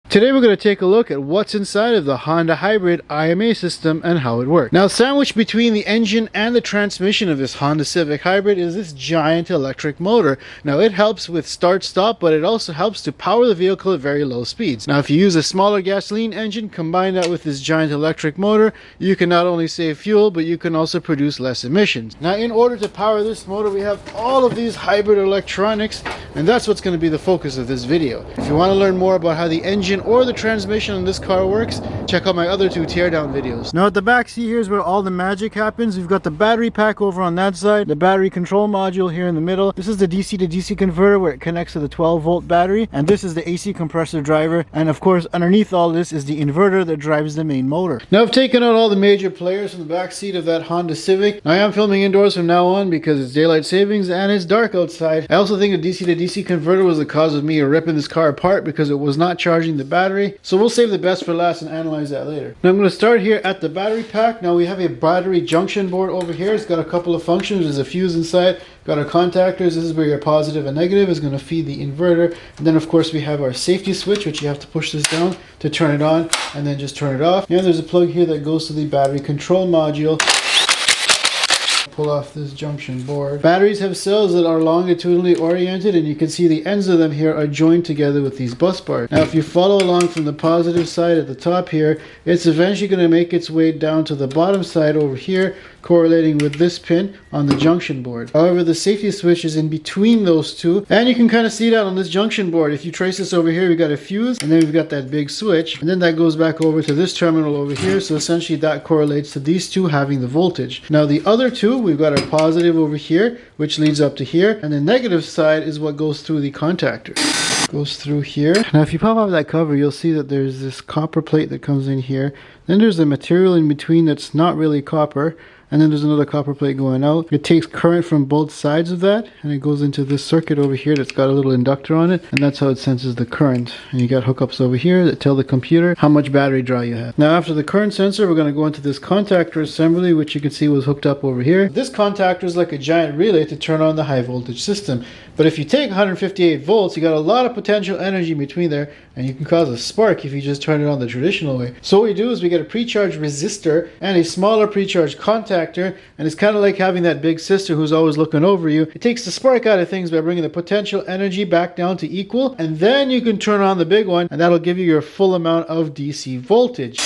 Today we're going to take a look at what's inside of the Honda Hybrid IMA system and how it works. Now, sandwiched between the engine and the transmission of this Honda Civic Hybrid is this giant electric motor. Now, it helps with start-stop, but it also helps to power the vehicle at very low speeds. Now, if you use a smaller gasoline engine, combine that with this giant electric motor, you can not only save fuel, but you can also produce less emissions. Now, in order to power this motor, we have all of these hybrid electronics, and that's what's going to be the focus of this video. If you want to learn more about how the engine or the transmission on this car works, check out my other two teardown videos. Now at the back seat, here's where all the magic happens. We've got the battery pack over on that side, the battery control module here in the middle. This is the DC to DC converter where it connects to the 12-volt battery, and this is the AC compressor driver, and of course underneath all this is the inverter that drives the main motor. Now I've taken out all the major players from the back seat of that Honda Civic. I am filming indoors from now on because it's daylight savings and it's dark outside. I also think the DC to DC converter was the cause of me ripping this car apart because it was not charging the battery. So we'll save the best for last and analyze that later. Now I'm going to start here at the battery pack. Now we have a battery junction board over here. It's got a couple of functions. There's a fuse inside. Got our contactors. This is where your positive and negative is going to feed the inverter. And then of course we have our safety switch, which you have to push this down to turn it on and then just turn it off. And there's a plug here that goes to the battery control module. Pull off this junction board. Batteries have cells that are longitudinally oriented, and you can see the ends of them here are joined together with these bus bars. Now if you follow along from the positive side at the top here, it's eventually going to make its way down to the bottom side over here, correlating with this pin on the junction board. However, the safety switch is in between those two, and you can kind of see that on this junction board. If you trace this over here, we've got a fuse, and then we've got that big switch, and then that goes back over to this terminal over here, so essentially that correlates to these two having the voltage. Now the other two, we've got our positive over here, which leads up to here, and the negative side is what goes through the contactor. Goes through here. Now if you pop off that cover, you'll see that there's this copper plate that comes in here. Then there's a material in between that's not really copper, and then there's another copper plate going out. It takes current from both sides of that, and it goes into this circuit over here that's got a little inductor on it, and that's how it senses the current. And you got hookups over here that tell the computer how much battery draw you have. Now after the current sensor, we're going to go into this contactor assembly, which you can see was hooked up over here. This contactor is like a giant relay to turn on the high voltage system. But if you take 158 volts, you got a lot of potential energy between there, and you can cause a spark if you just turn it on the traditional way. So what we do is we get a pre-charged resistor and a smaller pre-charged contactor, and it's kind of like having that big sister who's always looking over you. It takes the spark out of things by bringing the potential energy back down to equal, and then you can turn on the big one, and that'll give you your full amount of DC voltage.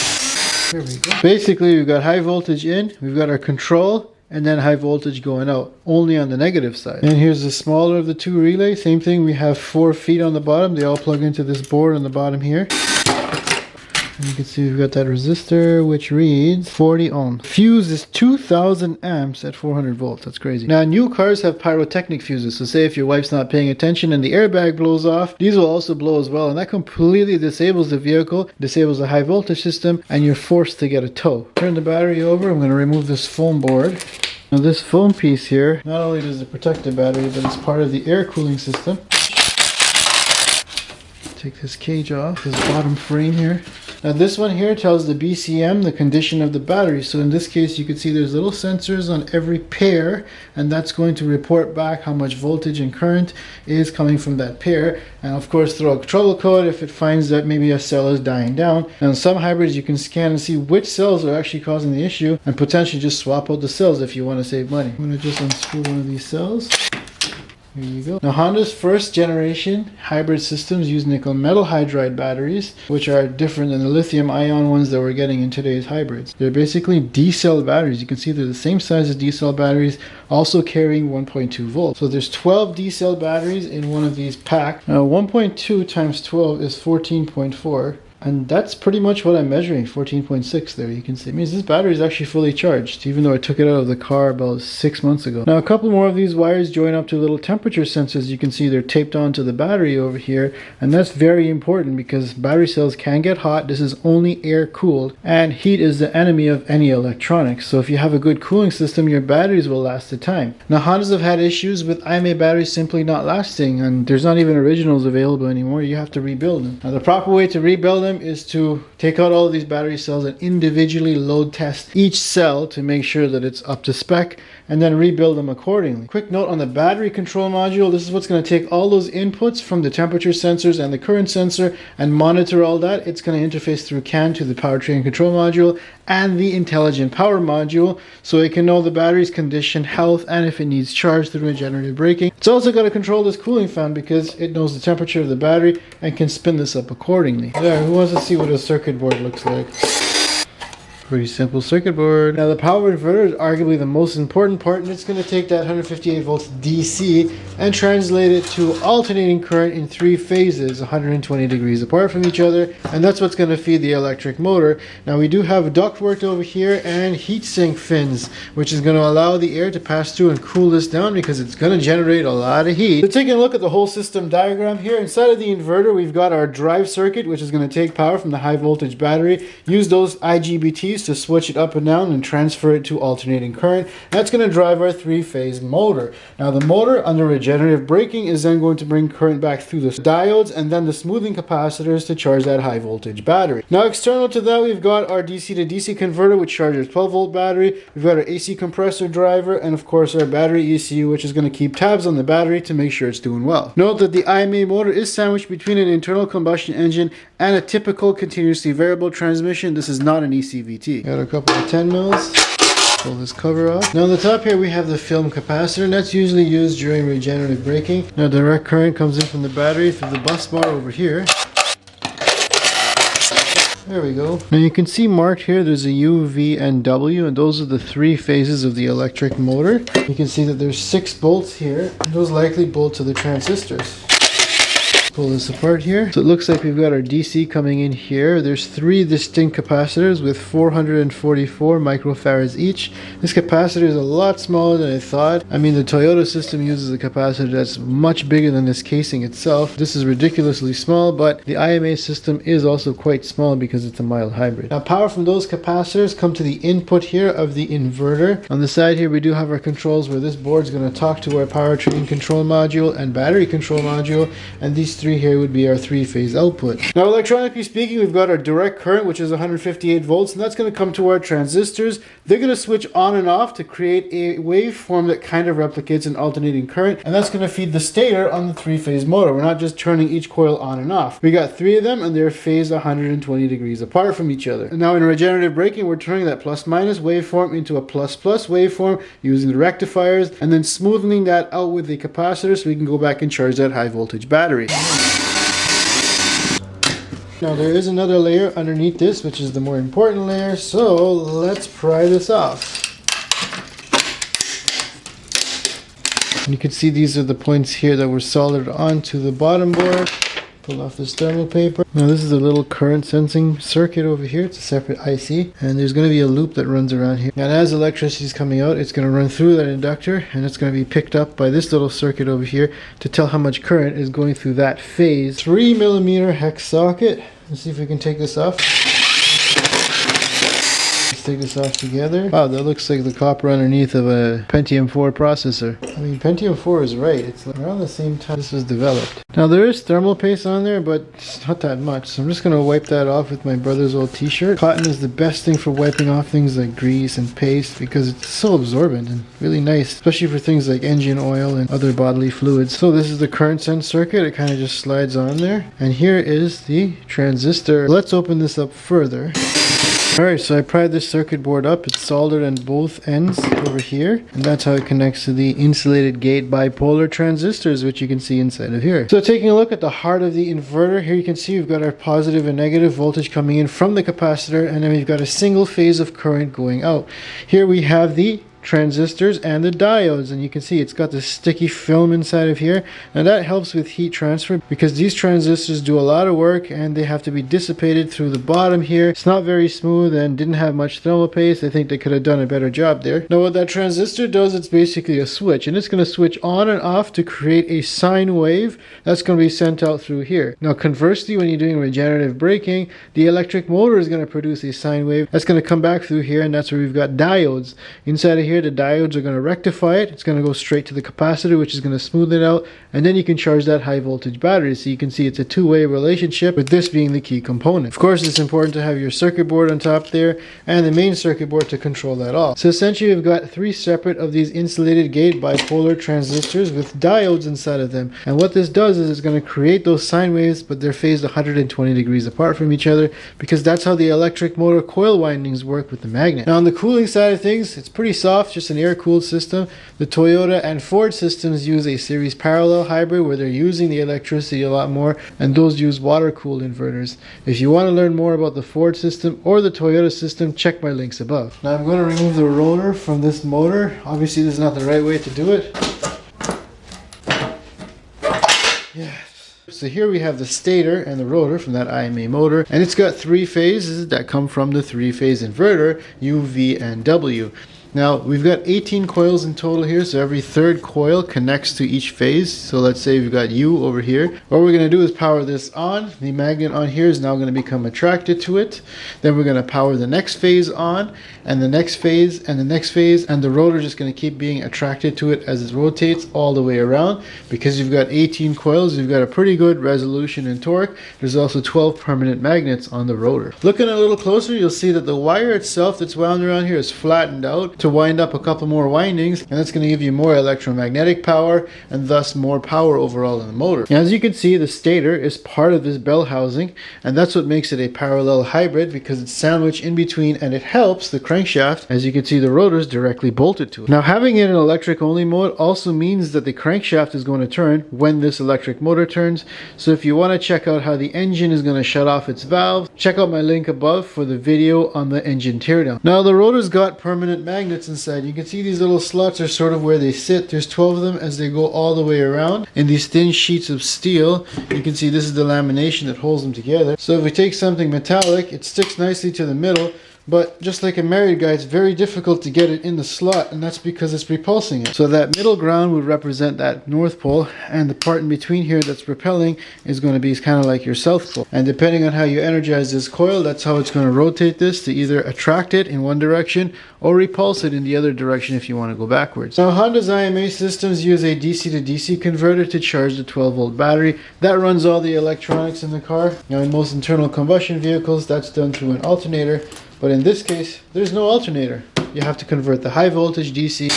Here we go. Basically, we've got high voltage in, we've got our control, and then high voltage going out, only on the negative side. And here's the smaller of the two relays. Same thing, we have 4 feet on the bottom. They all plug into this board on the bottom here. And you can see we've got that resistor, which reads 40 ohms. Fuse is 2000 amps at 400 volts. That's crazy. Now, new cars have pyrotechnic fuses. So say if your wife's not paying attention and the airbag blows off, these will also blow as well. And that completely disables the vehicle, disables the high voltage system, and you're forced to get a tow. Turn the battery over. I'm going to remove this foam board. Now this foam piece here, not only does it protect the battery, but it's part of the air cooling system. Take this cage off, this bottom frame here. Now this one here tells the BCM the condition of the battery. So in this case you can see there's little sensors on every pair, and that's going to report back how much voltage and current is coming from that pair. And of course throw a trouble code if it finds that maybe a cell is dying down. And some hybrids you can scan and see which cells are actually causing the issue, and potentially just swap out the cells if you want to save money. I'm going to just unscrew one of these cells. Here you go. Now Honda's first generation hybrid systems use nickel metal hydride batteries, which are different than the lithium ion ones that we're getting in today's hybrids. They're basically D-cell batteries. You can see they're the same size as D-cell batteries, also carrying 1.2 volts. So there's 12 D-cell batteries in one of these packs. Now 1.2 times 12 is 14.4. And that's pretty much what I'm measuring, 14.6 there, you can see. It means this battery is actually fully charged, even though I took it out of the car about 6 months ago. Now a couple more of these wires join up to little temperature sensors. You can see they're taped onto the battery over here, and that's very important because battery cells can get hot. This is only air cooled, and heat is the enemy of any electronics. So if you have a good cooling system, your batteries will last a time. Now Hondas have had issues with IMA batteries simply not lasting, and there's not even originals available anymore. You have to rebuild them. Now the proper way to rebuild them them is to take out all of these battery cells and individually load test each cell to make sure that it's up to spec, and then rebuild them accordingly. Quick note on the battery control module, this is what's going to take all those inputs from the temperature sensors and the current sensor and monitor all that. It's going to interface through CAN to the powertrain control module and the intelligent power module, so it can know the battery's condition, health, and if it needs charge through regenerative braking. It's also got to control this cooling fan because it knows the temperature of the battery and can spin this up accordingly. There, who wants to see what a circuit board looks like? Pretty simple circuit board. Now the power inverter is arguably the most important part, and it's going to take that 158 volts DC and translate it to alternating current in 3 phases, 120 degrees apart from each other, and that's what's going to feed the electric motor. Now we do have ductwork over here and heatsink fins, which is going to allow the air to pass through and cool this down because it's going to generate a lot of heat. So taking a look at the whole system diagram here, inside of the inverter we've got our drive circuit, which is going to take power from the high voltage battery, use those IGBTs to switch it up and down and transfer it to alternating current. That's going to drive our 3-phase motor. Now the motor under regenerative braking is then going to bring current back through the diodes and then the smoothing capacitors to charge that high voltage battery. Now external to that we've got our DC to DC converter, which charges 12 volt battery. We've got our AC compressor driver, and of course our battery ECU, which is going to keep tabs on the battery to make sure it's doing well. Note that the IMA motor is sandwiched between an internal combustion engine and a typical continuously variable transmission. This is not an ECVT. Got a couple of 10 mils. Pull this cover off. Now on the top here we have the film capacitor, and that's usually used during regenerative braking. Now direct current comes in from the battery through the bus bar over here. There we go. Now you can see marked here there's a U, V, and W, and those are the 3 phases of the electric motor. You can see that there's 6 bolts here, and those likely bolt to the transistors. Pull this apart here. So it looks like we've got our DC coming in here. There's 3 distinct capacitors with 444 microfarads each. This capacitor is a lot smaller than I thought. I mean, the Toyota system uses a capacitor that's much bigger than this casing itself. This is ridiculously small, but the IMA system is also quite small because it's a mild hybrid. Now power from those capacitors come to the input here of the inverter. On the side here we do have our controls where this board is going to talk to our powertrain control module and battery control module, and these 3 here would be our 3-phase output. Now electronically speaking, we've got our direct current, which is 158 volts, and that's going to come to our transistors. They're going to switch on and off to create a waveform that kind of replicates an alternating current, and that's going to feed the stator on the 3-phase motor. We're not just turning each coil on and off. We got 3 of them, and they're phased 120 degrees apart from each other. And now in regenerative braking, we're turning that plus minus waveform into a plus plus waveform using the rectifiers, and then smoothing that out with the capacitor so we can go back and charge that high voltage battery. Now there is another layer underneath this, which is the more important layer, so let's pry this off. And you can see these are the points here that were soldered onto the bottom board. Pull off this thermal paper. Now this is a little current sensing circuit over here. It's a separate IC, and there's going to be a loop that runs around here. And as electricity is coming out, it's going to run through that inductor, and it's going to be picked up by this little circuit over here to tell how much current is going through that phase. 3mm hex socket. Let's see if we can take this off. Let's take this off together. Wow, that looks like the copper underneath of a Pentium 4 processor. I mean, Pentium 4 is right. It's around the same time this was developed. Now there is thermal paste on there, but it's not that much. So I'm just going to wipe that off with my brother's old t-shirt. Cotton is the best thing for wiping off things like grease and paste because it's so absorbent and really nice, especially for things like engine oil and other bodily fluids. So this is the current sense circuit. It kind of just slides on there. And here is the transistor. Let's open this up further. Alright, so I pried this circuit board up. It's soldered on both ends over here, and that's how it connects to the insulated gate bipolar transistors, which you can see inside of here. So taking a look at the heart of the inverter, here you can see we've got our positive and negative voltage coming in from the capacitor, and then we've got a single phase of current going out. Here we have the transistors and the diodes, and you can see it's got this sticky film inside of here, and that helps with heat transfer because these transistors do a lot of work and they have to be dissipated through the bottom here. It's not very smooth and didn't have much thermal paste. I think they could have done a better job there. Now what that transistor does, it's basically a switch, and it's going to switch on and off to create a sine wave that's going to be sent out through here. Now conversely, when you're doing regenerative braking, the electric motor is going to produce a sine wave that's going to come back through here, and that's where we've got diodes. Inside of here here, the diodes are going to rectify it. It's going to go straight to the capacitor, which is going to smooth it out, and then you can charge that high voltage battery. So you can see it's a two-way relationship, with this being the key component. Of course, it's important to have your circuit board on top there and the main circuit board to control that all. So essentially we've got three separate of these insulated gate bipolar transistors with diodes inside of them, and what this does is it's going to create those sine waves, but they're phased 120 degrees apart from each other, because that's how the electric motor coil windings work with the magnet. Now on the cooling side of things, it's pretty soft, just an air-cooled system. The Toyota and Ford systems use a series parallel hybrid where they're using the electricity a lot more, and those use water-cooled inverters. If you want to learn more about the Ford system or the Toyota system, check my links above. Now I'm going to remove the rotor from this motor. Obviously this is not the right way to do it. Yes. So here we have the stator and the rotor from that IMA motor, and it's got three phases that come from the three-phase inverter, U, V, and W. Now we've got 18 coils in total here, so every third coil connects to each phase. So let's say we've got U over here. What we're going to do is power this on. The magnet on here is now going to become attracted to it. Then we're going to power the next phase on, and the next phase, and the next phase, and the rotor is just going to keep being attracted to it as it rotates all the way around. Because you've got 18 coils, you've got a pretty good resolution and torque. There's also 12 permanent magnets on the rotor. Looking a little closer, you'll see that the wire itself that's wound around here is flattened out to wind up a couple more windings, and that's going to give you more electromagnetic power and thus more power overall in the motor. Now, as you can see, the stator is part of this bell housing, and that's what makes it a parallel hybrid, because it's sandwiched in between and it helps the crankshaft. As you can see, the rotor is directly bolted to it. Now, having it in electric only mode also means that the crankshaft is going to turn when this electric motor turns. So if you want to check out how the engine is going to shut off its valve, check out my link above for the video on the engine teardown. Now the rotor's got permanent magnets inside. You can see these little slots are sort of where they sit. There's 12 of them as they go all the way around in these thin sheets of steel. You can see this is the lamination that holds them together. So if we take something metallic, it sticks nicely to the middle. But just like a married guy, it's very difficult to get it in the slot, and that's because it's repulsing it. So that middle ground would represent that north pole, and the part in between here that's repelling is going to be kind of like your south pole. And depending on how you energize this coil, that's how it's going to rotate this to either attract it in one direction or repulse it in the other direction if you want to go backwards. Now Honda's IMA systems use a DC to DC converter to charge the 12-volt battery. That runs all the electronics in the car. Now in most internal combustion vehicles, that's done through an alternator. But in this case, there's no alternator. You have to convert the high voltage DC.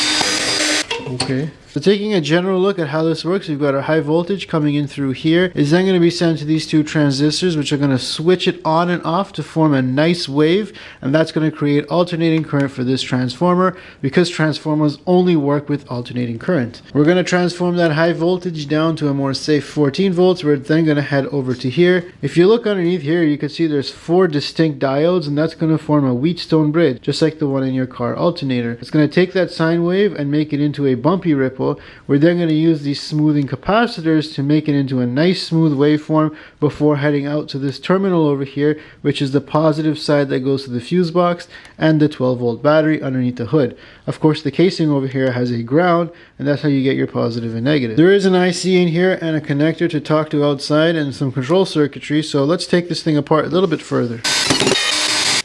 Okay. So taking a general look at how this works, we've got our high voltage coming in through here. Is then going to be sent to these two transistors, which are going to switch it on and off to form a nice wave, and that's going to create alternating current for this transformer, because transformers only work with alternating current. We're going to transform that high voltage down to a more safe 14 volts. We're then going to head over to here. If you look underneath here, you can see there's 4 distinct diodes, and that's going to form a Wheatstone bridge, just like the one in your car alternator. It's going to take that sine wave and make it into a bumpy ripple. We're then going to use these smoothing capacitors to make it into a nice smooth waveform before heading out to this terminal over here, which is the positive side that goes to the fuse box and the 12-volt battery underneath the hood. Of course, the casing over here has a ground, and that's how you get your positive and negative. There is an IC in here and a connector to talk to outside and some control circuitry, so let's take this thing apart a little bit further.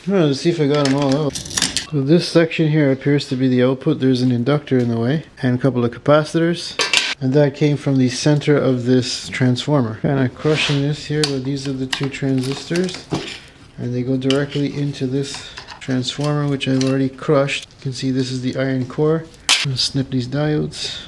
Let's see if I got them all out. So this section here appears to be the output. There's an inductor in the way and a couple of capacitors, and that came from the center of this transformer. Kind of crushing this here, but these are the two transistors, and they go directly into this transformer, which I've already crushed. You can see this is the iron core. I'm going to snip these diodes.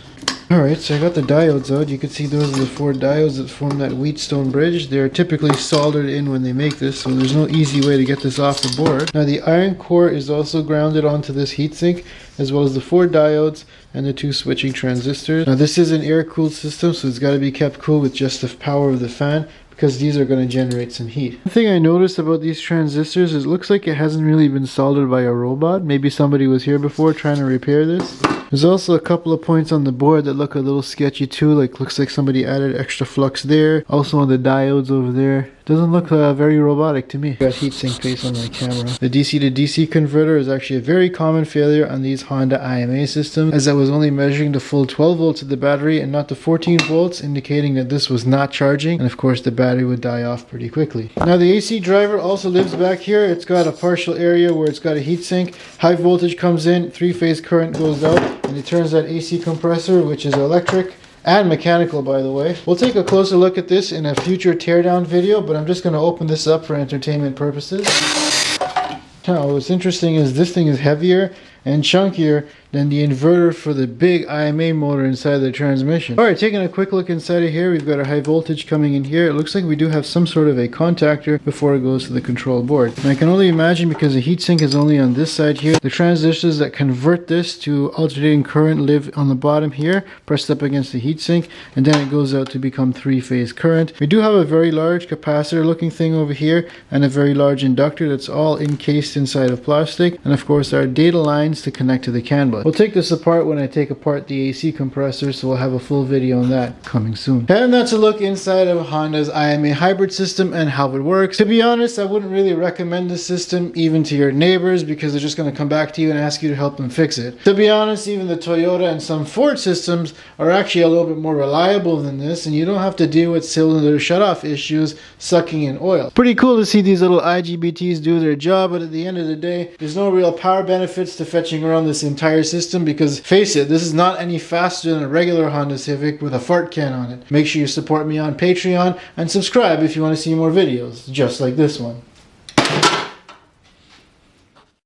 Alright, so I got the diodes out. You can see those are the 4 diodes that form that Wheatstone bridge. They're typically soldered in when they make this, so there's no easy way to get this off the board. Now the iron core is also grounded onto this heatsink, as well as the 4 diodes and the 2 switching transistors. Now this is an air-cooled system, so it's got to be kept cool with just the power of the fan, because these are going to generate some heat. The thing I noticed about these transistors is it looks like it hasn't really been soldered by a robot. Maybe somebody was here before trying to repair this. There's also a couple of points on the board that look a little sketchy too, like looks like somebody added extra flux there. Also on the diodes over there. Doesn't look very robotic to me. Got heatsink based on my camera. The DC to DC converter is actually a very common failure on these Honda IMA systems, as I was only measuring the full 12 volts of the battery and not the 14 volts, indicating that this was not charging, and of course the battery would die off pretty quickly. Now the AC driver also lives back here. It's got a partial area where it's got a heatsink. High voltage comes in, 3-phase current goes out, and it turns that AC compressor, which is electric and mechanical, by the way. We'll take a closer look at this in a future teardown video, but I'm just going to open this up for entertainment purposes. Now, what's interesting is this thing is heavier and chunkier than the inverter for the big IMA motor inside the transmission. Alright, taking a quick look inside of here, we've got a high voltage coming in here. It looks like we do have some sort of a contactor before it goes to the control board. And I can only imagine, because the heatsink is only on this side here, the transistors that convert this to alternating current live on the bottom here, pressed up against the heatsink, and then it goes out to become 3-phase current. We do have a very large capacitor looking thing over here, and a very large inductor that's all encased inside of plastic, and of course our data lines to connect to the CANBUS. We'll take this apart when I take apart the AC compressor, so we'll have a full video on that coming soon. And that's a look inside of Honda's IMA hybrid system and how it works. To be honest, I wouldn't really recommend this system even to your neighbors, because they're just going to come back to you and ask you to help them fix it. To be honest, even the Toyota and some Ford systems are actually a little bit more reliable than this, and you don't have to deal with cylinder shutoff issues sucking in oil. Pretty cool to see these little IGBTs do their job, but at the end of the day, there's no real power benefits to fetching around this entire system, because face it, this is not any faster than a regular Honda Civic with a fart can on it. Make sure you support me on Patreon and subscribe if you want to see more videos just like this one.